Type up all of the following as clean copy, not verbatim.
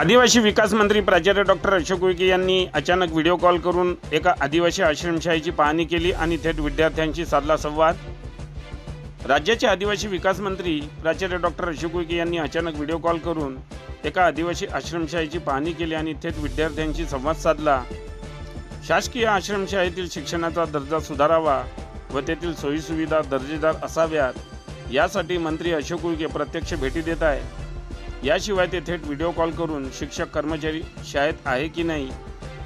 आदिवासी विकास मंत्री प्राचार्य डॉक्टर अशोक उईके यांनी अचानक व्हिडिओ कॉल करून एका आदिवासी आश्रमशाळेची पाहणी केली आणि थेट विद्यार्थ्यांशी साधला संवाद। राज्याचे आदिवासी विकास मंत्री प्राचार्य डॉक्टर अशोक उईके यांनी अचानक व्हिडिओ कॉल करून एका आदिवासी आश्रमशाळेची पाहणी केली आणि थेट विद्यार्थ्यांशी संवाद साधला। शासकीय आश्रमशाळेतील शिक्षणाचा दर्जा सुधारावा व तेथील सोयीसुविधा दर्जेदार असाव्यात यासाठी मंत्री अशोक उईके प्रत्यक्ष भेटी देत आहे। याशिवाय ते थेट व्हिडिओ कॉल करून शिक्षक कर्मचारी शाळेत आहे की नाही,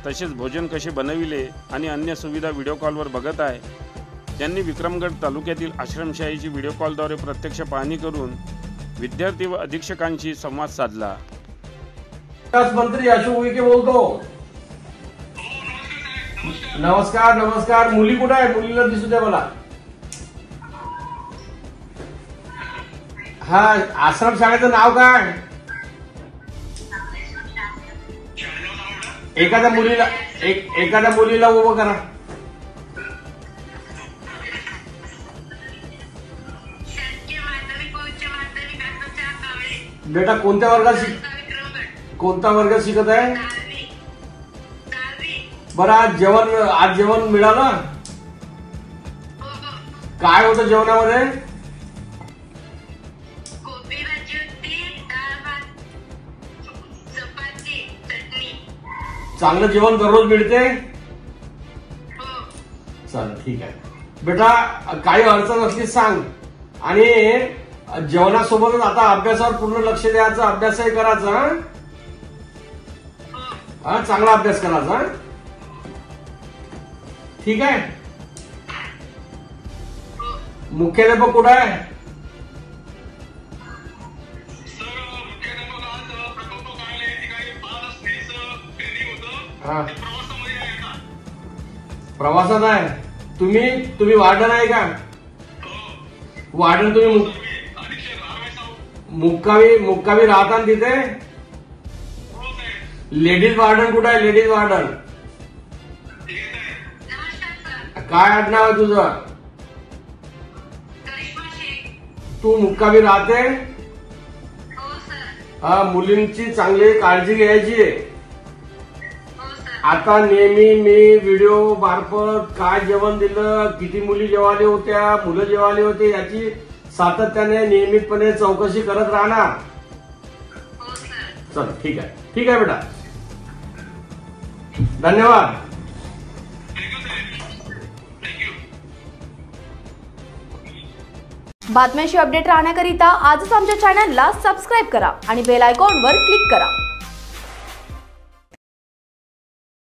तसेच भोजन कसे बनविले आणि अन्य सुविधा व्हिडिओ कॉलवर बघत आहे। त्यांनी विक्रमगड तालुक्यातील आश्रमशाळेची व्हिडिओ कॉलद्वारे प्रत्यक्ष पाहणी करून विद्यार्थी व अधीक्षकांशी संवाद साधला। विकास मंत्री अशोक उईके बोलतो। नमस्कार नमस्कार। मुली कुठे आहे? मुलीला दिसू द्या मला। हा, आश्रमशाळेचं नाव काय? एखाद्या मुलीला उभं करा। बेटा कोणत्या वर्गात शिकत आहे? बरं, आज जेवण मिळालं? काय होतं जेवणामध्ये? चांगलं जेवण दररोज मिळते? चल ठीक आहे बेटा, काही अडचण असली सांग। आणि जेवणासोबतच आता अभ्यासावर पूर्ण लक्ष द्यायचं, अभ्यासही करायचा। हा, चांगला अभ्यास करायचा। ठीक आहे। मुख्याध्यापक कुठे आहे? प्रवासात आहे। तुम्ही वार्डन आहे का? वार्डन तुम्ही मुक्कामी राहता तिथे? लेडीज वार्डन कुठे आहे? लेडीज वार्डन काय आडनाव आहे तुझं? तू मुक्कामी राहते? हा, मुलींची चांगली काळजी घ्यायची। आता नेहमी मी व्हिडिओ मार्फत काय जेवण दिलं, किती मुली जेवाले होत्या, मुलं जेवाले होते याची सातत्याने नियमितपणे चौकशी करत राहणार। चल ठीक आहे बेटा, धन्यवाद। बातम्यांशी अपडेट राहण्याकरिता आजच आमच्या चॅनलला सबस्क्राईब करा आणि बेल आयकॉनवर क्लिक करा।